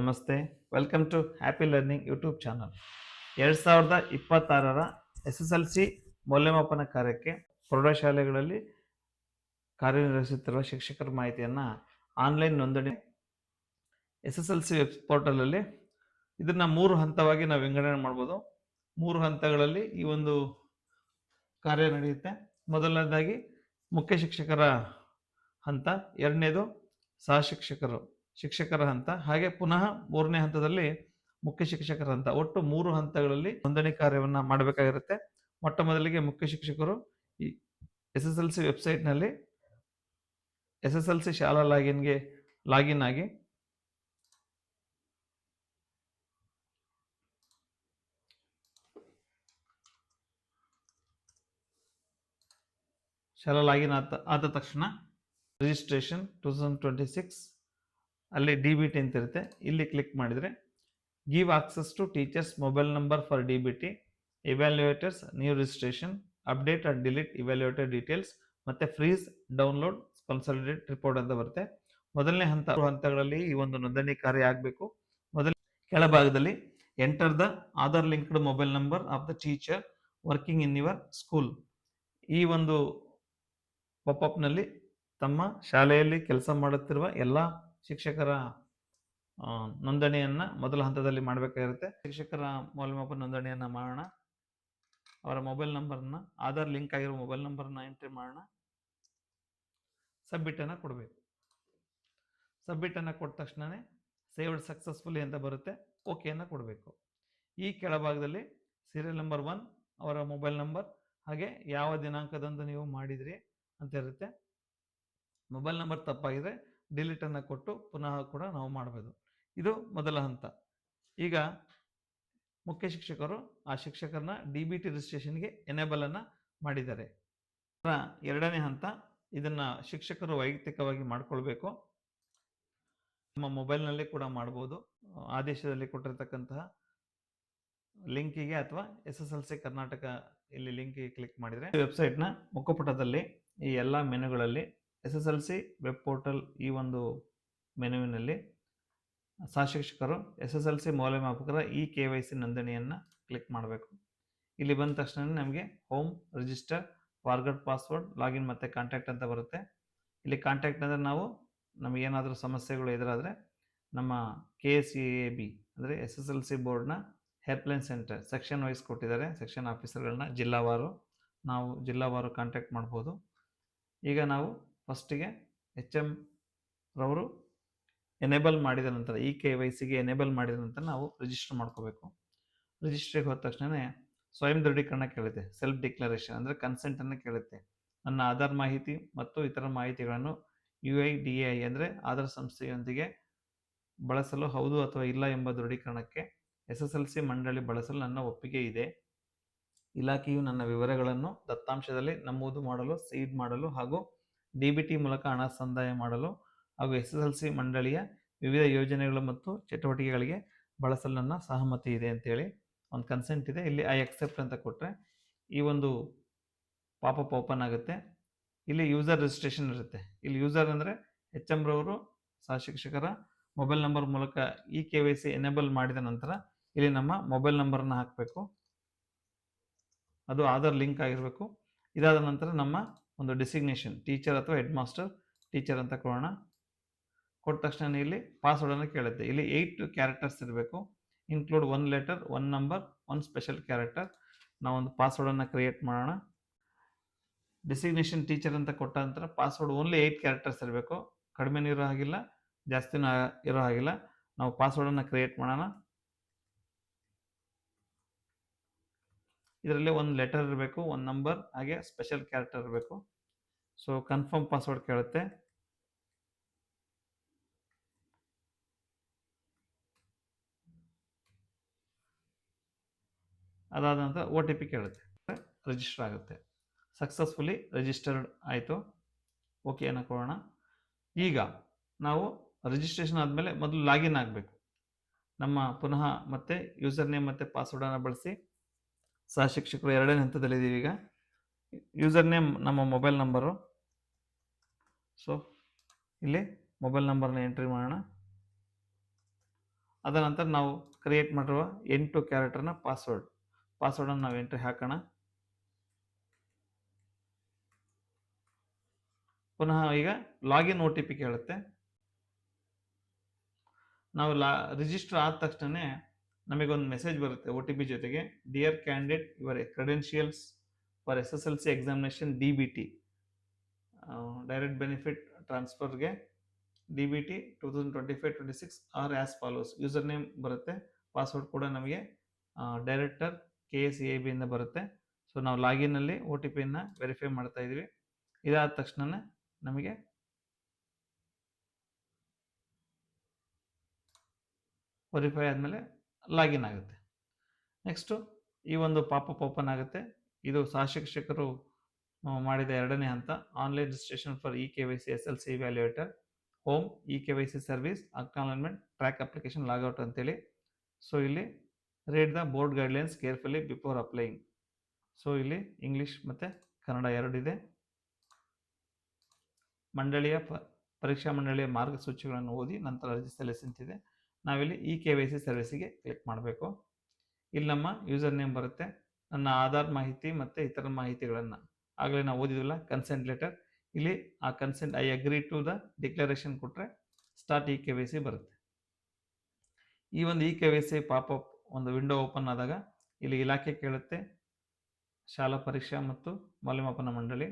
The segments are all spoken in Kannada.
ನಮಸ್ತೆ. Welcome to happy learning YouTube channel. 2026ರ SSLC ಮೌಲ್ಯಮಾಪನ ಕಾರ್ಯಕ್ಕೆ ಪ್ರೌಢಶಾಲೆಗಳಲ್ಲಿ ಕಾರ್ಯನಿರ್ವಹಿಸುತ್ತಿರುವ ಶಿಕ್ಷಕರ ಮಾಹಿತಿಯನ್ನು ಆನ್ಲೈನ್ ನೋಂದಣಿ SSLC ವೆಬ್ ಪೋರ್ಟಲಲ್ಲಿ ಇದನ್ನು 3 ಹಂತವಾಗಿ ನಾವು ವಿಂಗಡಣೆ ಮಾಡ್ಬೋದು. 3 ಹಂತಗಳಲ್ಲಿ ಈ ಒಂದು ಕಾರ್ಯ ನಡೆಯುತ್ತೆ. ಮೊದಲನೇದಾಗಿ ಮುಖ್ಯ ಶಿಕ್ಷಕರ ಹಂತ, ಎರಡನೇದು ಸಹ ಶಿಕ್ಷಕರ ಹಂತ, ಹಾಗೆ ಪುನಃ 3ನೇ ಹಂತದಲ್ಲಿ ಮುಖ್ಯ ಶಿಕ್ಷಕರ ಹಂತ. ಒಟ್ಟು 3 ಹಂತಗಳಲ್ಲಿ ನೋಂದಣಿ ಕಾರ್ಯವನ್ನು ಮಾಡಬೇಕಾಗಿರುತ್ತೆ. ಮೊಟ್ಟ ಮೊದಲಿಗೆ ಮುಖ್ಯ ಶಿಕ್ಷಕರು ಈ SSLC ವೆಬ್ಸೈಟ್ನಲ್ಲಿ SSLC ಶಾಲಾ ಲಾಗಿನ್ ಆಗಿ ಆದ ತಕ್ಷಣ ರಿಜಿಸ್ಟ್ರೇಷನ್ 2026 ಅಲ್ಲಿ DBT ಅಂತ ಇರುತ್ತೆ. ಇಲ್ಲಿ ಕ್ಲಿಕ್ ಮಾಡಿದರೆ give access to teachers mobile number for DBT, evaluators, new registration, update and delete evaluator details, ಮತ್ತೆ ಫ್ರೀಸ್ ಡೌನ್ಲೋಡ್ ಕನ್ಸಾಲಿಡೇಟ್ ರಿಪೋರ್ಟ್ ಅಂತ ಬರುತ್ತೆ. ಮೊದಲನೇ ಹಂತಗಳಲ್ಲಿ ಈ ಒಂದು ನೋಂದಣಿ ಕಾರ್ಯ ಆಗಬೇಕು. ಕೆಳಭಾಗದಲ್ಲಿ enter the Aadhaar linked mobile number of the teacher working in your school. ಈ ಒಂದು ಪಾಪ್ಅಪ್ನಲ್ಲಿ ತಮ್ಮ ಶಾಲೆಯಲ್ಲಿ ಕೆಲಸ ಮಾಡುತ್ತಿರುವ ಎಲ್ಲ ಶಿಕ್ಷಕರ ನೋಂದಣಿಯನ್ನು ಮೊದಲ ಹಂತದಲ್ಲಿ ಮಾಡಬೇಕಾಗಿರುತ್ತೆ. ಶಿಕ್ಷಕರ ಮೌಲ್ಯಮಾಪನ ನೋಂದಣಿಯನ್ನು ಮಾಡೋಣ. ಅವರ ಮೊಬೈಲ್ ನಂಬರ್ನ, ಆಧಾರ್ ಲಿಂಕ್ ಆಗಿರೋ ಮೊಬೈಲ್ ನಂಬರ್ನ ಎಂಟ್ರಿ ಮಾಡೋಣ. ಸಬ್ಮಿಟನ್ನು ಕೊಡಬೇಕು. ಸಬ್ಮಿಟನ್ನು ಕೊಟ್ಟ ತಕ್ಷಣವೇ ಸೇವ್ಡ್ ಸಕ್ಸಸ್ಫುಲಿ ಅಂತ ಬರುತ್ತೆ. ಓಕೆಯನ್ನು ಕೊಡಬೇಕು. ಈ ಕೆಳಭಾಗದಲ್ಲಿ ಸೀರಿಯಲ್ ನಂಬರ್ 1, ಅವರ ಮೊಬೈಲ್ ನಂಬರ್, ಹಾಗೆ ಯಾವ ದಿನಾಂಕದಂದು ನೀವು ಮಾಡಿದ್ರಿ ಅಂತ ಇರುತ್ತೆ. ಮೊಬೈಲ್ ನಂಬರ್ ತಪ್ಪಾಗಿದ್ರೆ ಡಿಲೀಟನ್ನು ಕೊಟ್ಟು ಪುನಃ ಕೂಡ ನಾವು ಮಾಡಬಹುದು. ಇದು ಮೊದಲ ಹಂತ. ಈಗ ಮುಖ್ಯ ಶಿಕ್ಷಕರು ಆ ಶಿಕ್ಷಕರನ್ನ DBT ರಿಜಿಸ್ಟ್ರೇಷನ್ಗೆ ಎನೇಬಲ್ ಅನ್ನು ಮಾಡಿದ್ದಾರೆ. ಎರಡನೇ ಹಂತ, ಇದನ್ನ ಶಿಕ್ಷಕರು ವೈಯಕ್ತಿಕವಾಗಿ ಮಾಡ್ಕೊಳ್ಬೇಕು. ನಮ್ಮ ಮೊಬೈಲ್ನಲ್ಲಿ ಕೂಡ ಮಾಡ್ಬೋದು. ಆದೇಶದಲ್ಲಿ ಕೊಟ್ಟಿರ್ತಕ್ಕಂತಹ ಲಿಂಕಿಗೆ ಅಥವಾ SSLC ಕರ್ನಾಟಕ ಇಲ್ಲಿ ಲಿಂಕಿಗೆ ಕ್ಲಿಕ್ ಮಾಡಿದರೆ ವೆಬ್ಸೈಟ್ನ ಮುಖಪುಟದಲ್ಲಿ ಈ ಎಲ್ಲ ಮೆನುಗಳಲ್ಲಿ SSLC ವೆಬ್ ಪೋರ್ಟಲ್ ಈ ಒಂದು ಮೆನುವಿನಲ್ಲಿ ಸಹ ಶಿಕ್ಷಕರು SSLC ಮೌಲ್ಯಮಾಪಕರ KYC ನೋಂದಣಿಯನ್ನು ಕ್ಲಿಕ್ ಮಾಡಬೇಕು. ಇಲ್ಲಿ ಬಂದ ತಕ್ಷಣ ನಮಗೆ home, register, forgot password, login ಮತ್ತು ಕಾಂಟ್ಯಾಕ್ಟ್ ಅಂತ ಬರುತ್ತೆ. ಇಲ್ಲಿ ಕಾಂಟ್ಯಾಕ್ಟ್ ಅಂದರೆ ನಮಗೇನಾದರೂ ಸಮಸ್ಯೆಗಳು ಎದುರಾದರೆ ನಮ್ಮ KCAB ಅಂದರೆ SSLC ಬೋರ್ಡ್ನ ಹೆಲ್ಪ್ಲೈನ್ ಸೆಂಟರ್ ಸೆಕ್ಷನ್ ವೈಸ್ ಕೊಟ್ಟಿದ್ದಾರೆ. ಸೆಕ್ಷನ್ ಆಫೀಸರ್ಗಳನ್ನ ನಾವು ಜಿಲ್ಲಾವಾರು ಕಾಂಟ್ಯಾಕ್ಟ್ ಮಾಡ್ಬೋದು. ಈಗ ನಾವು ಫಸ್ಟಿಗೆ HM ರವರು ಎನೇಬಲ್ ಮಾಡಿದ ನಂತರ KYCಗೆ ಎನೇಬಲ್ ಮಾಡಿದ ನಂತರ ನಾವು ರಿಜಿಸ್ಟರ್ ಮಾಡ್ಕೋಬೇಕು. ರಿಜಿಸ್ಟ್ರಿಗೆ ಹೋದ ತಕ್ಷಣ ಸ್ವಯಂ ದೃಢೀಕರಣ ಕೇಳುತ್ತೆ. ಸೆಲ್ಫ್ ಡಿಕ್ಲರೇಷನ್ ಅಂದರೆ ಕನ್ಸೆಂಟನ್ನು ಕೇಳುತ್ತೆ. ನನ್ನ ಆಧಾರ್ ಮಾಹಿತಿ ಮತ್ತು ಇತರ ಮಾಹಿತಿಗಳನ್ನು UIDAI ಅಂದರೆ ಆಧಾರ್ ಸಂಸ್ಥೆಯೊಂದಿಗೆ ಬಳಸಲು ಹೌದು ಅಥವಾ ಇಲ್ಲ ಎಂಬ ದೃಢೀಕರಣಕ್ಕೆ SSLC ಮಂಡಳಿ ಬಳಸಲು ನನ್ನ ಒಪ್ಪಿಗೆ ಇದೆ. ಇಲಾಖೆಯು ನನ್ನ ವಿವರಗಳನ್ನು ದತ್ತಾಂಶದಲ್ಲಿ ನಮೂದು ಮಾಡಲು, ಸೀಡ್ ಮಾಡಲು ಹಾಗೂ DBT ಮೂಲಕ ಹಣ ಸಂದಾಯ ಮಾಡಲು ಹಾಗೂ SSLC ಮಂಡಳಿಯ ವಿವಿಧ ಯೋಜನೆಗಳು ಮತ್ತು ಚಟುವಟಿಕೆಗಳಿಗೆ ಬಳಸಲು ನನ್ನ ಸಹಮತಿ ಇದೆ ಅಂತೇಳಿ ಒಂದು ಕನ್ಸೆಂಟ್ ಇದೆ. ಇಲ್ಲಿ ಐ ಅಕ್ಸೆಪ್ಟ್ ಅಂತ ಕೊಟ್ಟರೆ ಈ ಒಂದು ಪಾಪಪ್ ಓಪನ್ ಆಗುತ್ತೆ. ಇಲ್ಲಿ ಯೂಸರ್ ರಿಜಿಸ್ಟ್ರೇಷನ್ ಇರುತ್ತೆ. ಇಲ್ಲಿ ಯೂಸರ್ ಅಂದರೆ HM ರವರು ಸಹ ಶಿಕ್ಷಕರ ಮೊಬೈಲ್ ನಂಬರ್ ಮೂಲಕ KYC ಎನೇಬಲ್ ಮಾಡಿದ ನಂತರ ಇಲ್ಲಿ ನಮ್ಮ ಮೊಬೈಲ್ ನಂಬರನ್ನು ಹಾಕಬೇಕು. ಅದು ಆಧಾರ್ ಲಿಂಕ್ ಆಗಿರಬೇಕು. ಇದಾದ ನಂತರ ನಮ್ಮ ಒಂದು ಡಿಸಿಗ್ನೇಷನ್ ಟೀಚರ್ ಅಥವಾ ಹೆಡ್ ಮಾಸ್ಟರ್ ಟೀಚರ್ ಅಂತ ಕೊಡೋಣ. ಕೊಟ್ಟ ತಕ್ಷಣ ಇಲ್ಲಿ ಪಾಸ್ವರ್ಡನ್ನು ಕೇಳುತ್ತೆ. ಇಲ್ಲಿ 8 ಕ್ಯಾರೆಕ್ಟರ್ಸ್ ಇರಬೇಕು. Include 1 letter, 1 number, 1 special character. ನಾವೊಂದು ಪಾಸ್ವರ್ಡನ್ನು ಕ್ರಿಯೇಟ್ ಮಾಡೋಣ. ಡಿಸಿಗ್ನೇಷನ್ ಟೀಚರ್ ಅಂತ ಕೊಟ್ಟ ನಂತರ ಪಾಸ್ವರ್ಡ್ ಓನ್ಲಿ 8 ಕ್ಯಾರೆಕ್ಟರ್ಸ್ ಇರಬೇಕು. ಕಡಿಮೆನೂ ಇರೋ ಹಾಗಿಲ್ಲ, ಜಾಸ್ತಿನೂ ಇರೋ ಹಾಗಿಲ್ಲ. ನಾವು ಪಾಸ್ವರ್ಡನ್ನು ಕ್ರಿಯೇಟ್ ಮಾಡೋಣ. ಇದರಲ್ಲಿ 1 ಲೆಟರ್ ಇರಬೇಕು, 1 ನಂಬರ್, ಹಾಗೆ ಸ್ಪೆಷಲ್ ಕ್ಯಾರೆಕ್ಟರ್ ಇರಬೇಕು. ಸೊ ಕನ್ಫರ್ಮ್ ಪಾಸ್ವರ್ಡ್ ಕೇಳುತ್ತೆ. ಅದಾದ ನಂತರ OTP ಕೇಳುತ್ತೆ. ರಿಜಿಸ್ಟರ್ ಆಗುತ್ತೆ. ಸಕ್ಸಸ್ಫುಲಿ ರಿಜಿಸ್ಟರ್ಡ್ ಆಯಿತು. ಓಕೆಯನ್ನು ಕೊಡೋಣ. ಈಗ ನಾವು ರಿಜಿಸ್ಟ್ರೇಷನ್ ಆದಮೇಲೆ ಮೊದಲು ಲಾಗಿನ್ ಆಗಬೇಕು. ನಮ್ಮ ಪುನಃ ಮತ್ತೆ ಯೂಸರ್ ನೇಮ್ ಮತ್ತು ಪಾಸ್ವರ್ಡನ್ನು ಬಳಸಿ ಸಹ ಶಿಕ್ಷಕರು ಎರಡನೇ ಹಂತದಲ್ಲಿದ್ದೀವಿ. ಈಗ ಯೂಸರ್ ನೇಮ್ ನಮ್ಮ ಮೊಬೈಲ್ ನಂಬರು. ಸೊ ಇಲ್ಲಿ ಮೊಬೈಲ್ ನಂಬರ್ನ ಎಂಟ್ರಿ ಮಾಡೋಣ. ಅದರ ನಂತರ ನಾವು ಕ್ರಿಯೇಟ್ ಮಾಡಿರುವ 8 ಕ್ಯಾರೆಕ್ಟರ್ನ ಪಾಸ್ವರ್ಡನ್ನು ನಾವು ಎಂಟ್ರಿ ಹಾಕೋಣ. ಪುನಃ ಈಗ ಲಾಗಿನ್ OTP ಕೇಳುತ್ತೆ. ನಾವು ರಿಜಿಸ್ಟರ್ ಆದ ತಕ್ಷಣ ನಮಗೊಂದು ಮೆಸೇಜ್ ಬರುತ್ತೆ OTP ಜೊತೆಗೆ, dear candidate your credentials for SSLC examination DBT direct benefit ಟ್ರಾನ್ಸ್ಫರ್ಗೆ DBT 2025-26 are as follows. User name ಬರುತ್ತೆ, ಪಾಸ್ವರ್ಡ್ ಕೂಡ ನಮಗೆ ಡೈರೆಕ್ಟರ್ KSEIB ಇಂದ ಬರುತ್ತೆ. ಸೊ ನಾವು ಲಾಗಿನಲ್ಲಿ OTPಯನ್ನು ವೆರಿಫೈ ಮಾಡ್ತಾ ಇದ್ದೀವಿ. ಇದಾದ ತಕ್ಷಣ ನಮಗೆ ವೆರಿಫೈ ಆದಮೇಲೆ ಲಾಗಿನ್ ಆಗುತ್ತೆ. ನೆಕ್ಸ್ಟು ಈ ಒಂದು ಪಾಪಪ್ ಓಪನ್ ಆಗುತ್ತೆ. ಇದು ಸಹಶಿಕ್ಷಕರು ಮಾಡಿದ 2ನೇ ಹಂತ, online registration for eKYC SLC valuator, home eKYC service, acknowledgement, track application, logout ಅಂತೇಳಿ. ಸೊ ಇಲ್ಲಿ read the board guidelines carefully before applying. So ಇಲ್ಲಿ ಇಂಗ್ಲೀಷ್ ಮತ್ತು ಕನ್ನಡ ಎರಡಿದೆ. ಪರೀಕ್ಷಾ ಮಂಡಳಿಯ ಮಾರ್ಗಸೂಚಿಗಳನ್ನು ಓದಿ ನಂತರ ಅರ್ಜಿ ಸಲ್ಲಿಸಿದೆ. ನಾವಿಲ್ಲಿ eKYC ಸರ್ವಿಸಿಗೆ ಕ್ಲಿಕ್ ಮಾಡಬೇಕು. ಇಲ್ಲಿ ನಮ್ಮ ಯೂಸರ್ ನೇಮ್ ಬರುತ್ತೆ, ನನ್ನ ಆಧಾರ್ ಮಾಹಿತಿ ಮತ್ತು ಇತರ ಮಾಹಿತಿಗಳನ್ನು ಆಗಲೇ ನಾವು ಓದಿದ್ವಲ್ಲ ಕನ್ಸೆಂಟ್ ಲೆಟರ್, ಇಲ್ಲಿ ಆ consent I agree to the declaration ಕೊಟ್ಟರೆ ಸ್ಟಾರ್ಟ್ eKYC ಬರುತ್ತೆ. ಈ ಒಂದು eKYC ಪಾಪಪ್ ಒಂದು ವಿಂಡೋ ಓಪನ್ ಆದಾಗ ಇಲ್ಲಿ ಇಲಾಖೆ ಕೇಳುತ್ತೆ, ಶಾಲಾ ಪರೀಕ್ಷಾ ಮತ್ತು ಮೌಲ್ಯಮಾಪನ ಮಂಡಳಿ,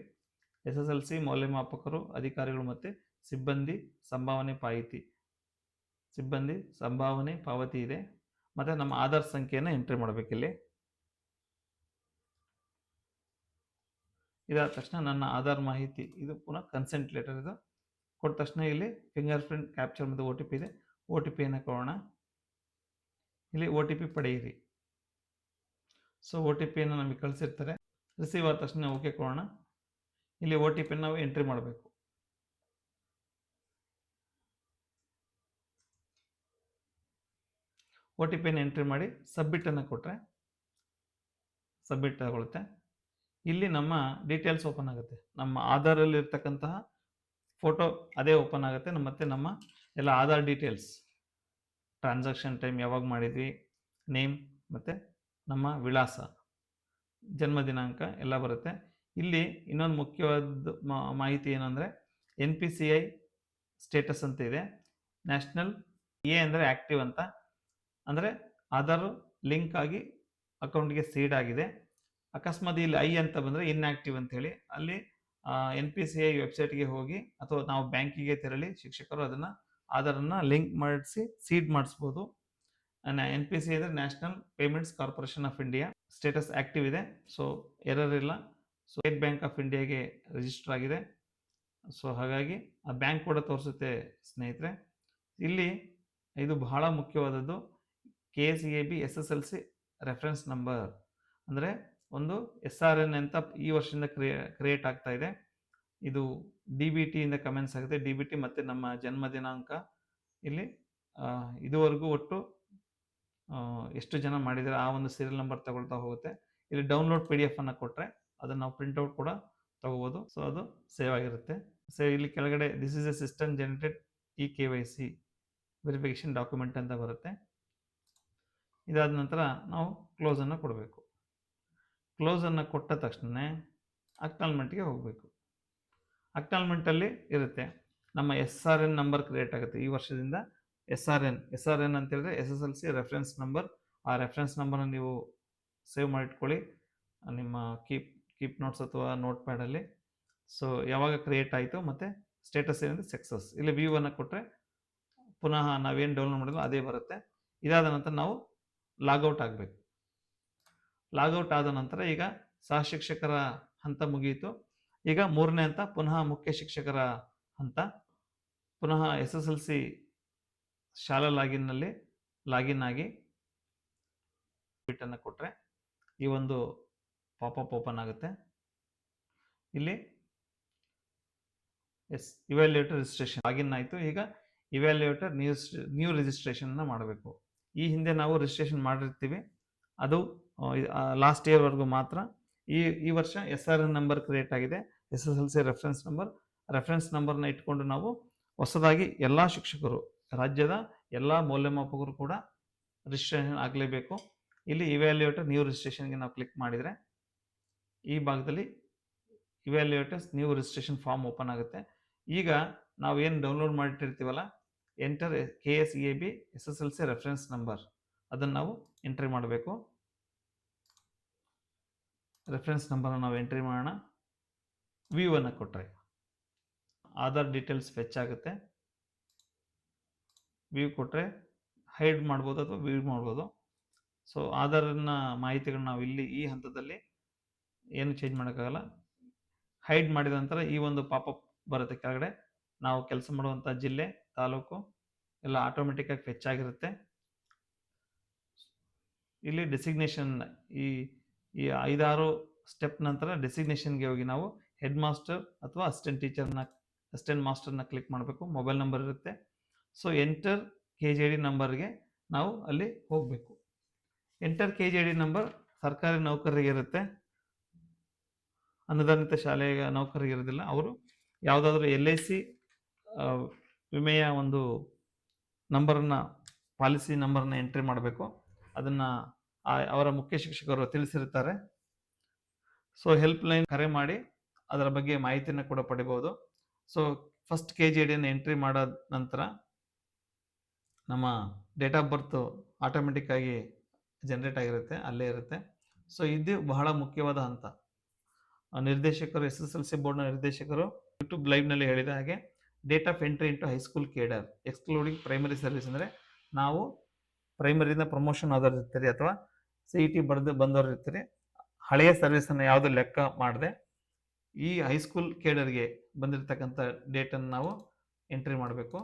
SSLC ಮೌಲ್ಯಮಾಪಕರು, ಅಧಿಕಾರಿಗಳು ಮತ್ತು ಸಿಬ್ಬಂದಿ ಸಂಭಾವನೆ ಪಾವತಿ ಇದೆ. ಮತ್ತು ನಮ್ಮ ಆಧಾರ್ ಸಂಖ್ಯೆಯನ್ನು ಎಂಟ್ರಿ ಮಾಡಬೇಕಿಲ್ಲಿ. ಇದಾದ ತಕ್ಷಣ ನನ್ನ ಆಧಾರ್ ಮಾಹಿತಿ, ಇದು ಪುನಃ ಕನ್ಸೆಂಟ್ ಲೆಟರ್ ಇದು ಕೊಟ್ಟ ತಕ್ಷಣ ಇಲ್ಲಿ ಫಿಂಗರ್ ಪ್ರಿಂಟ್ ಕ್ಯಾಪ್ಚರ್ ಮತ್ತು OTP ಇದೆ. OTPಯನ್ನು ಕೊಡೋಣ. ಇಲ್ಲಿ OTP ಪಡೆಯಿರಿ. ಸೊ OTPಯನ್ನು ನಮಗೆ ಕಳಿಸಿರ್ತಾರೆ. ರಿಸೀವ್ ಆದ ತಕ್ಷಣ ಓಕೆ ಕೊಡೋಣ. ಇಲ್ಲಿ OTPಯನ್ನು ನಾವು ಎಂಟ್ರಿ ಮಾಡಬೇಕು. OTPಯನ್ನು ಎಂಟ್ರಿ ಮಾಡಿ ಸಬ್ಮಿಟನ್ನು ಕೊಟ್ಟರೆ ಸಬ್ಮಿಟ್ ತಗೊಳುತ್ತೆ. ಇಲ್ಲಿ ನಮ್ಮ ಡೀಟೇಲ್ಸ್ ಓಪನ್ ಆಗುತ್ತೆ. ನಮ್ಮ ಆಧಾರಲ್ಲಿ ಇರ್ತಕ್ಕಂತಹ ಫೋಟೋ ಅದೇ ಓಪನ್ ಆಗುತ್ತೆ. ಮತ್ತು ನಮ್ಮ ಎಲ್ಲ ಆಧಾರ್ ಡೀಟೇಲ್ಸ್, ಟ್ರಾನ್ಸಾಕ್ಷನ್ ಟೈಮ್ ಯಾವಾಗ ಮಾಡಿದ್ವಿ, ನೇಮ್ ಮತ್ತು ನಮ್ಮ ವಿಳಾಸ, ಜನ್ಮ ದಿನಾಂಕ ಎಲ್ಲ ಬರುತ್ತೆ. ಇಲ್ಲಿ ಇನ್ನೊಂದು ಮುಖ್ಯವಾದ ಮಾಹಿತಿ ಏನು ಅಂದರೆ NPCI ಸ್ಟೇಟಸ್ ಅಂತ ಇದೆ. ನ್ಯಾಷನಲ್ ಅಂದರೆ ಆ್ಯಕ್ಟಿವ್ ಅಂತ, ಅಂದರೆ ಆಧಾರ್ ಲಿಂಕ್ ಆಗಿ ಅಕೌಂಟ್ಗೆ ಸೀಡ್ ಆಗಿದೆ. ಅಕಸ್ಮಾತ್ ಇಲ್ಲಿ ಐ ಅಂತ ಬಂದರೆ ಇನ್ಆ್ಯಕ್ಟಿವ್ ಅಂತೇಳಿ, ಅಲ್ಲಿ NPCI ವೆಬ್ಸೈಟ್ಗೆ ಹೋಗಿ ಅಥವಾ ನಾವು ಬ್ಯಾಂಕಿಗೆ ತೆರಳಿ ಶಿಕ್ಷಕರು ಅದನ್ನು ಆಧಾರನ್ನು ಲಿಂಕ್ ಮಾಡಿಸಿ ಸೀಡ್ ಮಾಡಿಸ್ಬೋದು. NPCI ಅಂದರೆ national payments corporation of India, status active ಇದೆ. ಸೊ ಎರರ್ ಇಲ್ಲ. ಸೊ ಸ್ಟೇಟ್ ಬ್ಯಾಂಕ್ ಆಫ್ ಇಂಡಿಯಾಗೆ ರಿಜಿಸ್ಟರ್ ಆಗಿದೆ. ಸೊ ಹಾಗಾಗಿ ಆ ಬ್ಯಾಂಕ್ ಕೂಡ ತೋರಿಸುತ್ತೆ ಸ್ನೇಹಿತರೆ. ಇಲ್ಲಿ ಇದು ಬಹಳ ಮುಖ್ಯವಾದದ್ದು, KSEIB SSLC ರೆಫರೆನ್ಸ್ ನಂಬರ್, ಅಂದರೆ ಒಂದು SRN ಅಂತ ಈ ವರ್ಷದಿಂದ ಕ್ರಿಯೇಟ್ ಆಗ್ತಾ ಇದೆ. ಇದು DBT ಇಂದ ಕಮೆಂಟ್ಸ್ ಆಗುತ್ತೆ. DBT ಮತ್ತು ನಮ್ಮ ಜನ್ಮ ದಿನಾಂಕ, ಇಲ್ಲಿ ಇದುವರೆಗೂ ಒಟ್ಟು ಎಷ್ಟು ಜನ ಮಾಡಿದರೆ ಆ ಒಂದು ಸೀರಿಯಲ್ ನಂಬರ್ ತಗೊಳ್ತಾ ಹೋಗುತ್ತೆ. ಇಲ್ಲಿ ಡೌನ್ಲೋಡ್ PDF ಅನ್ನು ಕೊಟ್ಟರೆ ಅದನ್ನು ನಾವು ಪ್ರಿಂಟ್ಔಟ್ ಕೂಡ ತಗೋಬೋದು. ಸೊ ಅದು ಸೇವ್ ಆಗಿರುತ್ತೆ. ಸೊ ಇಲ್ಲಿ ಕೆಳಗಡೆ this is A system generated eKYC verification document ಅಂತ ಬರುತ್ತೆ. ಇದಾದ ನಂತರ ನಾವು ಕ್ಲೋಸನ್ನು ಕೊಡಬೇಕು. ಕ್ಲೋಸನ್ನು ಕೊಟ್ಟ ತಕ್ಷಣ ಅಕ್ನಾಲ್ಮೆಂಟ್ಗೆ ಹೋಗಬೇಕು. ಅಕ್ನಾಲ್ಮೆಂಟಲ್ಲಿ ಇರುತ್ತೆ ನಮ್ಮ SRN ನಂಬರ್ ಕ್ರಿಯೇಟ್ ಆಗುತ್ತೆ. ಈ ವರ್ಷದಿಂದ SRN ಅಂತ ಹೇಳಿದ್ರೆ SSLC ರೆಫರೆನ್ಸ್ ನಂಬರ್. ಆ ರೆಫರೆನ್ಸ್ ನಂಬರನ್ನು ನೀವು ಸೇವ್ ಮಾಡಿಟ್ಕೊಳ್ಳಿ ನಿಮ್ಮ ಕೀಪ್ ನೋಟ್ಸ್ ಅಥವಾ ನೋಟ್ ಪ್ಯಾಡಲ್ಲಿ. ಸೊ ಯಾವಾಗ ಕ್ರಿಯೇಟ್ ಆಯಿತು ಮತ್ತು ಸ್ಟೇಟಸ್ ಏನಂದರೆ ಸಕ್ಸಸ್. ಇಲ್ಲಿ ವ್ಯೂವನ್ನು ಕೊಟ್ಟರೆ ಪುನಃ ನಾವೇನು ಡೌನ್ಲೋಡ್ ಮಾಡಿದ್ವಿ ಅದೇ ಬರುತ್ತೆ. ಇದಾದ ನಂತರ ನಾವು ಲಾಗೌಟ್ ಆಗಬೇಕು. ಲಾಗೌಟ್ ಆದ ನಂತರ ಈಗ ಸಹಶಿಕ್ಷಕರ ಹಂತ ಮುಗಿಯಿತು. ಈಗ 3ನೇ ಹಂತ ಪುನಃ ಮುಖ್ಯ ಶಿಕ್ಷಕರ ಹಂತ. ಪುನಃ SSLC ಶಾಲಾ ಲಾಗಿನ್ನಲ್ಲಿ ಲಾಗಿನ್ ಆಗಿ ಬಿಟ್ಟನ್ನು ಕೊಟ್ಟರೆ ಈ ಒಂದು ಪಾಪಪ್ ಓಪನ್ ಆಗುತ್ತೆ. ಇಲ್ಲಿ ಇವ್ಯಾಲ್ಯೂಯೇಟರ್ ರಿಜಿಸ್ಟ್ರೇಷನ್ ಲಾಗಿನ್ ಆಯಿತು. ಈಗ ಇವ್ಯಾಲ್ಯೂಯೇಟರ್ ನ್ಯೂ ರಿಜಿಸ್ಟ್ರೇಷನ್ನ ಮಾಡಬೇಕು. ಈ ಹಿಂದೆ ನಾವು ರಿಜಿಸ್ಟ್ರೇಷನ್ ಮಾಡಿರ್ತೀವಿ, ಅದು ಲಾಸ್ಟ್ ಇಯರ್ವರೆಗೂ ಮಾತ್ರ. ಈ ವರ್ಷ SRN ನಂಬರ್ ಕ್ರಿಯೇಟ್ ಆಗಿದೆ, SSLC ರೆಫರೆನ್ಸ್ ನಂಬರ್ನ ಇಟ್ಕೊಂಡು ನಾವು ಹೊಸದಾಗಿ ಎಲ್ಲ ಶಿಕ್ಷಕರು ರಾಜ್ಯದ ಎಲ್ಲ ಮೌಲ್ಯಮಾಪಕರು ಕೂಡ ರಿಜಿಸ್ಟ್ರೇಷನ್ ಆಗಲೇಬೇಕು. ಇಲ್ಲಿ ಇವ್ಯಾಲ್ಯೂಯೇಟರ್ ನ್ಯೂ ರಿಜಿಸ್ಟ್ರೇಷನ್ಗೆ ನಾವು ಕ್ಲಿಕ್ ಮಾಡಿದರೆ ಈ ಭಾಗದಲ್ಲಿ evaluators new registration form open ಆಗುತ್ತೆ. ಈಗ ನಾವು ಏನು ಡೌನ್ಲೋಡ್ ಮಾಡಿಟ್ಟಿರ್ತೀವಲ್ಲ, enter KSEAB SSLC reference number, ಅದನ್ನು ನಾವು ಎಂಟ್ರಿ ಮಾಡಬೇಕು. ರೆಫರೆನ್ಸ್ ನಂಬರ್ನ ನಾವು ಎಂಟ್ರಿ ಮಾಡೋಣ. ವ್ಯೂವನ್ನು ಕೊಟ್ಟರೆ ಆಧಾರ್ ಡೀಟೇಲ್ಸ್ ಫೆಚ್ ಆಗುತ್ತೆ. ವ್ಯೂ ಕೊಟ್ಟರೆ ಹೈಡ್ ಮಾಡ್ಬೋದು ಅಥವಾ ವ್ಯೂ ಮಾಡ್ಬೋದು. ಸೊ ಆಧಾರ್ನ ಮಾಹಿತಿಗಳನ್ನ ನಾವು ಇಲ್ಲಿ ಈ ಹಂತದಲ್ಲಿ ಏನು ಚೇಂಜ್ ಮಾಡೋಕ್ಕಾಗಲ್ಲ. ಹೈಡ್ ಮಾಡಿದ ನಂತರ ಈ ಒಂದು ಪಾಪಪ್ ಬರುತ್ತೆ ಕೆಳಗಡೆ. ನಾವು ಕೆಲಸ ಮಾಡುವಂಥ ಜಿಲ್ಲೆ, ತಾಲೂಕು ಎಲ್ಲ ಆಟೋಮೆಟಿಕ್ಕಾಗಿ ಫೆಚ್ ಆಗಿರುತ್ತೆ. ಇಲ್ಲಿ ಡೆಸಿಗ್ನೇಷನ್ ಈ 5-6 ಸ್ಟೆಪ್ ನಂತರ ಡೆಸಿಗ್ನೇಷನ್ಗೆ ಹೋಗಿ ನಾವು ಹೆಡ್ ಮಾಸ್ಟರ್ ಅಥವಾ ಅಸಿಸ್ಟೆಂಟ್ ಮಾಸ್ಟರ್ನ ಕ್ಲಿಕ್ ಮಾಡಬೇಕು. ಮೊಬೈಲ್ ನಂಬರ್ ಇರುತ್ತೆ. ಸೊ ಎಂಟರ್ KJD ನಂಬರ್ಗೆ ನಾವು ಅಲ್ಲಿ ಹೋಗಬೇಕು. ಎಂಟರ್ KJD ನಂಬರ್ ಸರ್ಕಾರಿ ನೌಕರರಿಗೆ ಇರುತ್ತೆ, ಅನುದಾನಿತ ಶಾಲೆಯ ನೌಕರರಿಗೆ ಇರೋದಿಲ್ಲ. ಅವರು ಯಾವುದಾದ್ರೂ LIC ವಿಮೆಯ ಒಂದು ನಂಬರನ್ನು, ಪಾಲಿಸಿ ನಂಬರನ್ನ ಎಂಟ್ರಿ ಮಾಡಬೇಕು. ಅದನ್ನು ಅವರ ಮುಖ್ಯ ಶಿಕ್ಷಕರು ತಿಳಿಸಿರ್ತಾರೆ. ಸೊ ಹೆಲ್ಪ್ ಲೈನ್ ಕರೆ ಮಾಡಿ ಅದರ ಬಗ್ಗೆ ಮಾಹಿತಿಯನ್ನು ಕೂಡ ಪಡಿಬೋದು. ಸೊ ಫಸ್ಟ್ KJDಯನ್ನು ಎಂಟ್ರಿ ಮಾಡಾದ ನಂತರ ನಮ್ಮ ಡೇಟ್ ಆಫ್ ಬರ್ತು ಆಟೋಮೆಟಿಕ್ಕಾಗಿ ಜನರೇಟ್ ಆಗಿರುತ್ತೆ, ಅಲ್ಲೇ ಇರುತ್ತೆ. ಸೊ ಇದು ಬಹಳ ಮುಖ್ಯವಾದ ಹಂತ. ನಿರ್ದೇಶಕರು, SSLC ಬೋರ್ಡ್ನ ನಿರ್ದೇಶಕರು ಯೂಟ್ಯೂಬ್ ಲೈವ್ನಲ್ಲಿ ಹೇಳಿದ ಹಾಗೆ date of entry into high school cadre excluding primary service, ಅಂದರೆ ನಾವು ಪ್ರೈಮರಿಯಿಂದ ಪ್ರಮೋಷನ್ ಆದವ್ರು ಇರ್ತೀರಿ ಅಥವಾ CET ಬರೆದು ಬಂದವ್ರು ಇರ್ತೀರಿ, ಹಳೆಯ ಸರ್ವಿಸನ್ನು ಯಾವುದು ಲೆಕ್ಕ ಮಾಡದೆ ಈ ಹೈಸ್ಕೂಲ್ ಕೇಡರ್ಗೆ ಬಂದಿರತಕ್ಕಂಥ ಡೇಟನ್ನು ನಾವು ಎಂಟ್ರಿ ಮಾಡಬೇಕು.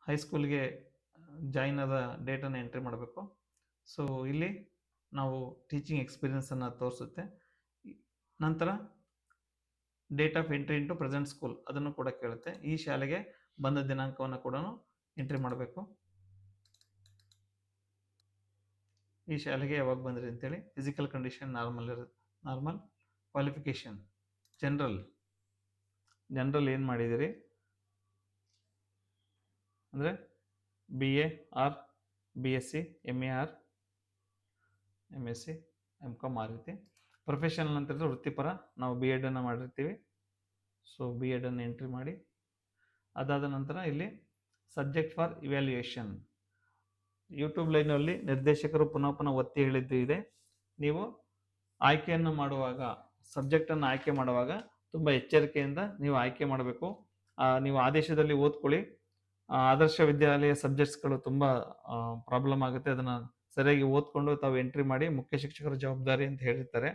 ಹೈಸ್ಕೂಲ್ಗೆ ಜಾಯಿನ್ ಆದ ಡೇಟನ್ನು ಎಂಟ್ರಿ ಮಾಡಬೇಕು. ಸೊ ಇಲ್ಲಿ ನಾವು ಟೀಚಿಂಗ್ ಎಕ್ಸ್ಪೀರಿಯನ್ಸನ್ನು ತೋರಿಸುತ್ತೆ. ನಂತರ date of entry into present school ಅದನ್ನು ಕೂಡ ಕೇಳುತ್ತೆ. ಈ ಶಾಲೆಗೆ ಬಂದ ದಿನಾಂಕವನ್ನು ಕೂಡ ಎಂಟ್ರಿ ಮಾಡಬೇಕು. ಈ ಶಾಲೆಗೆ ಯಾವಾಗ ಬಂದ್ರಿ ಅಂತೇಳಿ. Physical condition normal, qualification general ಏನು ಮಾಡಿದ್ದೀರಿ ಅಂದರೆ BA or BSc MA or MSc MCom ಆ ರೀತಿ. ಪ್ರೊಫೆಷನಲ್ ಅಂತ ಹೇಳಿದ್ರೆ ವೃತ್ತಿಪರ, ನಾವು B.Ed ಮಾಡಿರ್ತೀವಿ. ಸೊ B.Ed ಎಂಟ್ರಿ ಮಾಡಿ. ಅದಾದ ನಂತರ ಇಲ್ಲಿ ಸಬ್ಜೆಕ್ಟ್ ಫಾರ್ ಇವ್ಯಾಲ್ಯೂಯೇಷನ್ ಯೂಟ್ಯೂಬ್ ಲೈವ್ನಲ್ಲಿ ನಿರ್ದೇಶಕರು ಪುನಃ ಒತ್ತಿ ಹೇಳಿದ್ದು ಇದೆ. ನೀವು ಆಯ್ಕೆಯನ್ನು ಮಾಡುವಾಗ, ಸಬ್ಜೆಕ್ಟನ್ನು ಆಯ್ಕೆ ಮಾಡುವಾಗ ತುಂಬ ಎಚ್ಚರಿಕೆಯಿಂದ ನೀವು ಆಯ್ಕೆ ಮಾಡಬೇಕು. ನೀವು ಆದೇಶದಲ್ಲಿ ಓದ್ಕೊಳ್ಳಿ. ಆದರ್ಶ ವಿದ್ಯಾಲಯ ಸಬ್ಜೆಕ್ಟ್ಸ್ಗಳು ತುಂಬ ಪ್ರಾಬ್ಲಮ್ ಆಗುತ್ತೆ. ಅದನ್ನು ಸರಿಯಾಗಿ ಓದ್ಕೊಂಡು ತಾವು ಎಂಟ್ರಿ ಮಾಡಿ. ಮುಖ್ಯ ಶಿಕ್ಷಕರ ಜವಾಬ್ದಾರಿ ಅಂತ ಹೇಳಿರ್ತಾರೆ.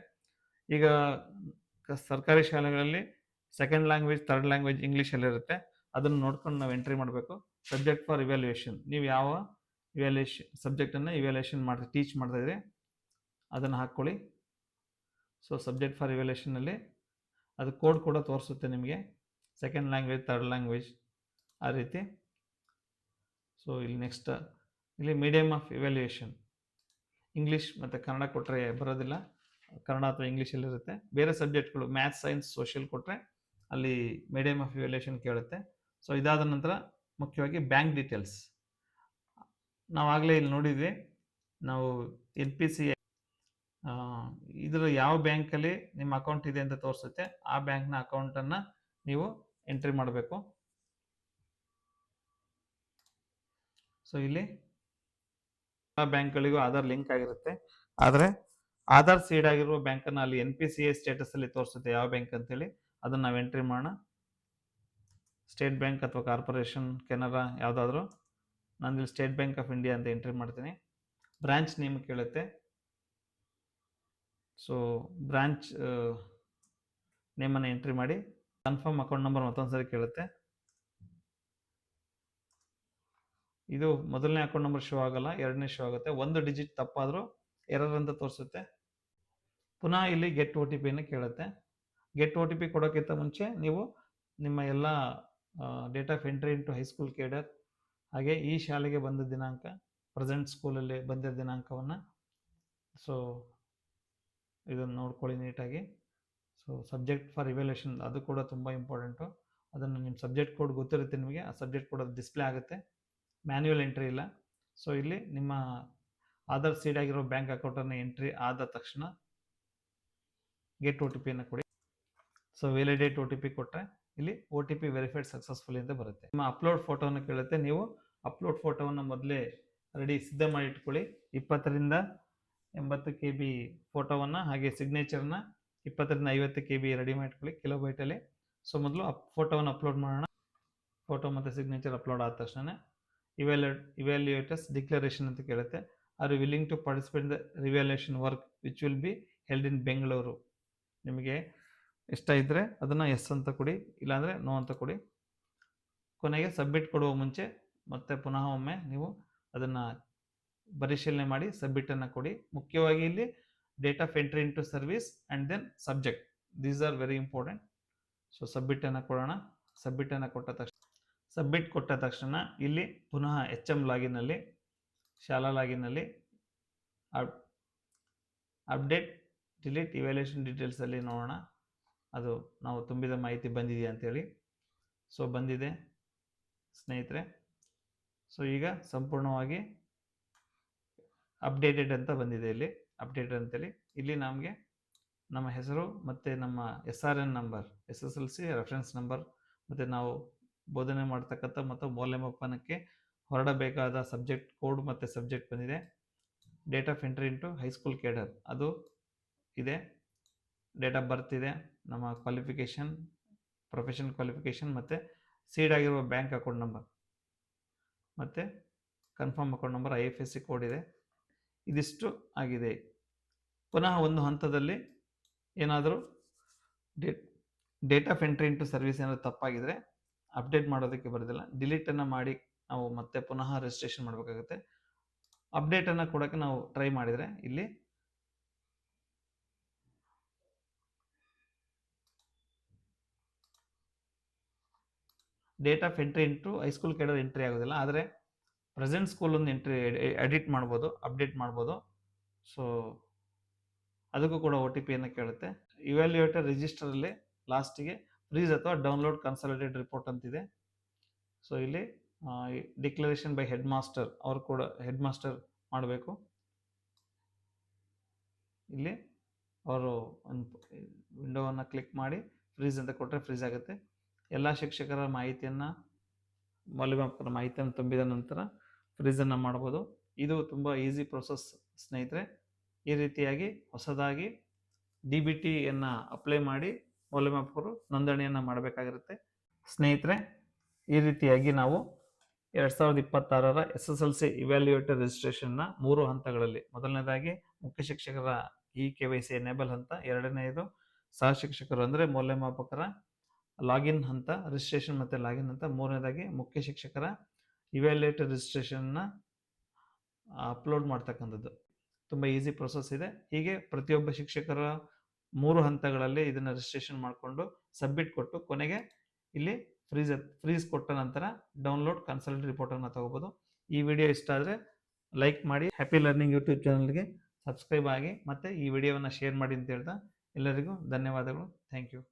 ಈಗ ಸರ್ಕಾರಿ ಶಾಲೆಗಳಲ್ಲಿ ಸೆಕೆಂಡ್ ಲ್ಯಾಂಗ್ವೇಜ್, ಥರ್ಡ್ ಲ್ಯಾಂಗ್ವೇಜ್ ಇಂಗ್ಲೀಷಲ್ಲಿರುತ್ತೆ. ಅದನ್ನು ನೋಡ್ಕೊಂಡು ನಾವು ಎಂಟ್ರಿ ಮಾಡಬೇಕು. ಸಬ್ಜೆಕ್ಟ್ ಫಾರ್ ಇವ್ಯಾಲ್ಯೂಯೇಷನ್, ನೀವು ಯಾವ ಸಬ್ಜೆಕ್ಟನ್ನು ಇವ್ಯಾಲ್ಯೂಯೇಷನ್ ಟೀಚ್ ಮಾಡ್ತಾಯಿದ್ರೆ ಅದನ್ನು ಹಾಕ್ಕೊಳ್ಳಿ. ಸೊ ಸಬ್ಜೆಕ್ಟ್ ಫಾರ್ ಇವ್ಯಾಲ್ಯೂಯೇಷನಲ್ಲಿ ಅದು ಕೋಡ್ ಕೂಡ ತೋರಿಸುತ್ತೆ ನಿಮಗೆ, ಸೆಕೆಂಡ್ ಲ್ಯಾಂಗ್ವೇಜ್, ಥರ್ಡ್ ಲ್ಯಾಂಗ್ವೇಜ್ ಆ ರೀತಿ. ಸೊ ಇಲ್ಲಿ ನೆಕ್ಸ್ಟ್ ಇಲ್ಲಿ ಮೀಡಿಯಮ್ ಆಫ್ ಇವ್ಯಾಲ್ಯೂಯೇಷನ್ ಇಂಗ್ಲೀಷ್ ಮತ್ತು ಕನ್ನಡ ಕೊಟ್ಟರೆ ಬರೋದಿಲ್ಲ, ಕನ್ನಡ ಅಥವಾ ಇಂಗ್ಲೀಷಲ್ಲಿರುತ್ತೆ. ಬೇರೆ ಸಬ್ಜೆಕ್ಟ್ಗಳು ಮ್ಯಾಥ್ಸ್, ಸೈನ್ಸ್, ಸೋಷಿಯಲ್ ಕೊಟ್ಟರೆ ಅಲ್ಲಿ ಮೀಡಿಯಮ್ ಆಫ್ ಇವ್ಯಾಲ್ಯೂಯೇಷನ್ ಕೇಳುತ್ತೆ. ಸೊ ಇದಾದ ನಂತರ ಮುಖ್ಯವಾಗಿ ಬ್ಯಾಂಕ್ ಡೀಟೇಲ್ಸ್. ನಾವಾಗಲೇ ಇಲ್ಲಿ ನೋಡಿದ್ವಿ, ನಾವು NPC ಇದರ ಯಾವ ಬ್ಯಾಂಕಲ್ಲಿ ನಿಮ್ಮ ಅಕೌಂಟ್ ಇದೆ ಅಂತ ತೋರಿಸುತ್ತೆ. ಆ ಬ್ಯಾಂಕ್ನ ಅಕೌಂಟನ್ನು ನೀವು ಎಂಟ್ರಿ ಮಾಡಬೇಕು. ಸೊ ಇಲ್ಲಿ ಎಲ್ಲ ಬ್ಯಾಂಕ್ಗಳಿಗೂ ಆಧಾರ್ ಲಿಂಕ್ ಆಗಿರುತ್ತೆ. ಆದರೆ ಆಧಾರ್ ಸೀಡ್ ಆಗಿರುವ ಬ್ಯಾಂಕನ್ನು ಅಲ್ಲಿ NPCI ಸ್ಟೇಟಸಲ್ಲಿ ತೋರಿಸುತ್ತೆ ಯಾವ ಬ್ಯಾಂಕ್ ಅಂತೇಳಿ. ಅದನ್ನು ನಾವು ಎಂಟ್ರಿ ಮಾಡೋಣ. ಸ್ಟೇಟ್ ಬ್ಯಾಂಕ್ ಅಥವಾ ಕಾರ್ಪೊರೇಷನ್, ಕೆನರಾ ಯಾವುದಾದ್ರೂ. ನಾನು ಇಲ್ಲಿ ಸ್ಟೇಟ್ ಬ್ಯಾಂಕ್ ಆಫ್ ಇಂಡಿಯಾ ಅಂತ ಎಂಟ್ರಿ ಮಾಡ್ತೀನಿ. ಬ್ರಾಂಚ್ ನೇಮ್ ಕೇಳುತ್ತೆ. ಸೊ ಬ್ರಾಂಚ್ ನೇಮನ್ನು ಎಂಟ್ರಿ ಮಾಡಿ. ಕನ್ಫರ್ಮ್ ಅಕೌಂಟ್ ನಂಬರ್ ಮತ್ತೊಂದು ಸರಿ ಕೇಳುತ್ತೆ. ಇದು ಮೊದಲನೇ ಅಕೌಂಟ್ ನಂಬರ್ ಶೋ ಆಗಲ್ಲ, ಎರಡನೇ ಶೋ ಆಗುತ್ತೆ. ಒಂದು ಡಿಜಿಟ್ ತಪ್ಪಾದರೂ ಎರರ್ ಅಂತ ತೋರಿಸುತ್ತೆ. ಪುನಃ ಇಲ್ಲಿ ಗೆಟ್ OTP ಕೇಳುತ್ತೆ. ಗೆಟ್ OTP ಕೊಡೋಕ್ಕಿಂತ ಮುಂಚೆ ನೀವು ನಿಮ್ಮ ಎಲ್ಲ date of entry into high school cadre, ಹಾಗೆ ಈ ಶಾಲೆಗೆ ಬಂದ ದಿನಾಂಕ, ಪ್ರೆಸೆಂಟ್ ಸ್ಕೂಲಲ್ಲಿ ಬಂದಿದ್ದ ದಿನಾಂಕವನ್ನು ಸೊ ಇದನ್ನು ನೋಡ್ಕೊಳ್ಳಿ ನೀಟಾಗಿ. ಸೊ ಸಬ್ಜೆಕ್ಟ್ ಫಾರ್ ಇವ್ಯಾಲ್ಯೂಯೇಷನ್ ಅದು ಕೂಡ ತುಂಬ ಇಂಪಾರ್ಟೆಂಟು. ಅದನ್ನು ನಿಮ್ಮ ಸಬ್ಜೆಕ್ಟ್ ಕೋಡ್ ಗೊತ್ತಿರುತ್ತೆ ನಿಮಗೆ, ಆ ಸಬ್ಜೆಕ್ಟ್ ಕೋಡ್ ಅದು ಡಿಸ್ಪ್ಲೇ ಆಗುತ್ತೆ. ಮ್ಯಾನ್ಯುವಲ್ ಎಂಟ್ರಿ ಇಲ್ಲ. ಸೊ ಇಲ್ಲಿ ನಿಮ್ಮ ಆಧಾರ್ ಸೀಡ್ ಆಗಿರೋ ಬ್ಯಾಂಕ್ ಅಕೌಂಟನ್ನು ಎಂಟ್ರಿ ಆದ ತಕ್ಷಣ ಗೆಟ್ ಒ ಟಿ ಪಿಯನ್ನು ಕೊಡಿ. So validate O T P ಕೊಟ್ಟರೆ ಇಲ್ಲಿ O T P verified successfully ಅಂತ ಬರುತ್ತೆ. ನಿಮ್ಮ ಅಪ್ಲೋಡ್ ಫೋಟೋವನ್ನು ಕೇಳುತ್ತೆ. ನೀವು ಅಪ್ಲೋಡ್ ಫೋಟೋವನ್ನು ಮೊದಲೇ ರೆಡಿ ಸಿದ್ಧ ಮಾಡಿ ಇಟ್ಕೊಳ್ಳಿ. 20ರಿಂದ 80 KB ಫೋಟೋವನ್ನು ಹಾಗೆ ಸಿಗ್ನೇಚರ್ನ 20ರಿಂದ 50 KB ರೆಡಿ ಮಾಡಿ ಇಟ್ಕೊಳ್ಳಿ ಕಿಲೋಬೈಟಲ್ಲಿ. ಸೊ ಮೊದಲು ಫೋಟೋವನ್ನು ಅಪ್ಲೋಡ್ ಮಾಡೋಣ. ಫೋಟೋ ಮತ್ತು ಸಿಗ್ನೇಚರ್ ಅಪ್ಲೋಡ್ ಆದ ತಕ್ಷಣ ಇವ್ಯಾಲ್ಯೂಯೇಟರ್ಸ್ ಡಿಕ್ಲರೇಷನ್ ಅಂತ ಕೇಳುತ್ತೆ. Are you willing to participate the revaluation work which will be held in Bengaluru. ನಿಮಗೆ ಇಷ್ಟ ಇದ್ದರೆ ಅದನ್ನು ಎಸ್ ಅಂತ ಕೊಡಿ, ಇಲ್ಲಾಂದರೆ ನೋ ಅಂತ ಕೊಡಿ. ಕೊನೆಗೆ ಸಬ್ಮಿಟ್ ಕೊಡುವ ಮುಂಚೆ ಮತ್ತೆ ಪುನಃ ಒಮ್ಮೆ ನೀವು ಅದನ್ನು ಪರಿಶೀಲನೆ ಮಾಡಿ ಸಬ್ಮಿಟನ್ನು ಕೊಡಿ. ಮುಖ್ಯವಾಗಿ ಇಲ್ಲಿ date of entry into service and then subject, these are very important. So ಸಬ್ಮಿಟನ್ನು ಕೊಡೋಣ. ಸಬ್ಮಿಟನ್ನು ಕೊಟ್ಟ ತಕ್ಷಣ ಇಲ್ಲಿ ಪುನಃ HM ಲಾಗಿನಲ್ಲಿ, ಶಾಲಾ ಲಾಗಿನಲ್ಲಿ ಅಪ್ಡೇಟ್ ಡಿಲೀಟ್ ಇವ್ಯಾಲ್ಯೂಯೇಷನ್ ಡೀಟೇಲ್ಸಲ್ಲಿ ನೋಡೋಣ ಅದು ನಾವು ತುಂಬಿದ ಮಾಹಿತಿ ಬಂದಿದೆಯಾ ಅಂತೇಳಿ. ಸೊ ಬಂದಿದೆ ಸ್ನೇಹಿತರೆ. ಸೊ ಈಗ ಸಂಪೂರ್ಣವಾಗಿ ಅಪ್ಡೇಟೆಡ್ ಅಂತ ಬಂದಿದೆ. ಇಲ್ಲಿ ಅಪ್ಡೇಟೆಡ್ ಅಂತೇಳಿ ಇಲ್ಲಿ ನಮಗೆ ನಮ್ಮ ಹೆಸರು ಮತ್ತು ನಮ್ಮ SRN number, SSLC reference number, ಮತ್ತು ನಾವು ಬೋಧನೆ ಮಾಡ್ತಕ್ಕಂಥ ಮತ್ತು ಮೌಲ್ಯಮಾಪನಕ್ಕೆ ಹೊರಡಬೇಕಾದ ಸಬ್ಜೆಕ್ಟ್ ಕೋಡ್ ಮತ್ತು ಸಬ್ಜೆಕ್ಟ್ ಬಂದಿದೆ. Date of entry into high school cadre ಅದು ಇದೆ. ಡೇಟ್ ಆಫ್ ಬರ್ತ್ ಇದೆ, ನಮ್ಮ ಕ್ವಾಲಿಫಿಕೇಷನ್, ಪ್ರೊಫೆಷನಲ್ ಕ್ವಾಲಿಫಿಕೇಷನ್, ಮತ್ತು ಸೀಡ್ ಆಗಿರುವ ಬ್ಯಾಂಕ್ ಅಕೌಂಟ್ ನಂಬರ್ ಮತ್ತು confirm account number, IFSC code ಇದೆ. ಇದಿಷ್ಟು ಆಗಿದೆ. ಪುನಃ ಒಂದು ಹಂತದಲ್ಲಿ ಏನಾದರೂ date of entry into service ಏನಾದರೂ ತಪ್ಪಾಗಿದ್ರೆ ಅಪ್ಡೇಟ್ ಮಾಡೋದಕ್ಕೆ ಬರೋದಿಲ್ಲ. ಡಿಲೀಟನ್ನು ಮಾಡಿ ನಾವು ಮತ್ತೆ ಪುನಃ ರಿಜಿಸ್ಟ್ರೇಷನ್ ಮಾಡಬೇಕಾಗುತ್ತೆ. ಅಪ್ಡೇಟನ್ನು ಕೊಡೋಕ್ಕೆ ನಾವು ಟ್ರೈ ಮಾಡಿದರೆ ಇಲ್ಲಿ date of entry into high school cadre entry ಆಗೋದಿಲ್ಲ. ಆದರೆ ಪ್ರೆಸೆಂಟ್ ಸ್ಕೂಲೊಂದು ಎಂಟ್ರಿ ಎಡಿಟ್ ಮಾಡ್ಬೋದು, ಅಪ್ಡೇಟ್ ಮಾಡ್ಬೋದು. ಸೊ ಅದಕ್ಕೂ ಕೂಡ ಒ ಟಿ ಪಿಯನ್ನು ಕೇಳುತ್ತೆ. ಇವ್ಯಾಲ್ಯೂಯೇಟರ್ ರಿಜಿಸ್ಟರಲ್ಲಿ ಲಾಸ್ಟಿಗೆ ಫ್ರೀಸ್ ಅಥವಾ ಡೌನ್ಲೋಡ್ ಕನ್ಸಾಲಿಡೇಟ್ ರಿಪೋರ್ಟ್ ಅಂತಿದೆ. ಸೊ ಇಲ್ಲಿ ಡಿಕ್ಲರೇಷನ್ ಬೈ ಹೆಡ್ ಮಾಸ್ಟರ್, ಅವರು ಕೂಡ ಹೆಡ್ ಮಾಸ್ಟರ್ ಮಾಡಬೇಕು. ಇಲ್ಲಿ ಅವರು ಒಂದು ವಿಂಡೋವನ್ನು ಕ್ಲಿಕ್ ಮಾಡಿ ಫ್ರೀಸ್ ಅಂತ ಕೊಟ್ಟರೆ ಫ್ರೀಸ್ ಆಗುತ್ತೆ. ಎಲ್ಲ ಶಿಕ್ಷಕರ ಮಾಹಿತಿಯನ್ನು, ಮೌಲ್ಯಮಾಪಕರ ಮಾಹಿತಿಯನ್ನು ತುಂಬಿದ ನಂತರ ಫ್ರೀಸನ್ನು ಮಾಡ್ಬೋದು. ಇದು ತುಂಬ ಈಸಿ ಪ್ರೊಸೆಸ್ ಸ್ನೇಹಿತರೆ. ಈ ರೀತಿಯಾಗಿ ಹೊಸದಾಗಿ DBTಯನ್ನು ಅಪ್ಲೈ ಮಾಡಿ ಮೌಲ್ಯಮಾಪಕರು ನೋಂದಣಿಯನ್ನು ಮಾಡಬೇಕಾಗಿರುತ್ತೆ. ಸ್ನೇಹಿತರೆ, ಈ ರೀತಿಯಾಗಿ ನಾವು 2026ರ SSLC ಇವ್ಯಾಲ್ಯೂಯೇಟರ್ ರಿಜಿಸ್ಟ್ರೇಷನ್ನ 3 ಹಂತಗಳಲ್ಲಿ, ಮೊದಲನೇದಾಗಿ ಮುಖ್ಯ ಶಿಕ್ಷಕರ KYC ಎನೇಬಲ್ ಹಂತ, ಎರಡನೆಯದು ಸಹ ಶಿಕ್ಷಕರು ಅಂದರೆ ಮೌಲ್ಯಮಾಪಕರ ಲಾಗಿನ್ ಹಂತ, ರಿಜಿಸ್ಟ್ರೇಷನ್ ಮತ್ತು ಲಾಗಿನ್ ಹಂತ, ಮೂರನೇದಾಗಿ ಮುಖ್ಯ ಶಿಕ್ಷಕರ ಇವ್ಯಾಲ್ಯೂಯೇಟರ್ ರಿಜಿಸ್ಟ್ರೇಷನ್ನ ಅಪ್ಲೋಡ್ ಮಾಡ್ತಕ್ಕಂಥದ್ದು. ತುಂಬ ಈಸಿ ಪ್ರೊಸೆಸ್ ಇದೆ. ಹೀಗೆ ಪ್ರತಿಯೊಬ್ಬ ಶಿಕ್ಷಕರ 3 ಹಂತಗಳಲ್ಲಿ ಇದನ್ನು ರಿಜಿಸ್ಟ್ರೇಷನ್ ಮಾಡಿಕೊಂಡು ಸಬ್ಮಿಟ್ ಕೊಟ್ಟು ಕೊನೆಗೆ ಇಲ್ಲಿ ಫ್ರೀಸ್ ಕೊಟ್ಟ ನಂತರ ಡೌನ್ಲೋಡ್ ಕನ್ಸಲ್ಟ್ ರಿಪೋರ್ಟನ್ನು ತಗೋಬೋದು. ಈ ವಿಡಿಯೋ ಇಷ್ಟ ಆದರೆ ಲೈಕ್ ಮಾಡಿ, ಹ್ಯಾಪಿ ಲರ್ನಿಂಗ್ ಯೂಟ್ಯೂಬ್ ಚಾನಲ್ಗೆ ಸಬ್ಸ್ಕ್ರೈಬ್ ಆಗಿ, ಮತ್ತು ಈ ವಿಡಿಯೋವನ್ನು ಶೇರ್ ಮಾಡಿ ಅಂತ ಹೇಳ್ತಾ ಎಲ್ಲರಿಗೂ ಧನ್ಯವಾದಗಳು. Thank you.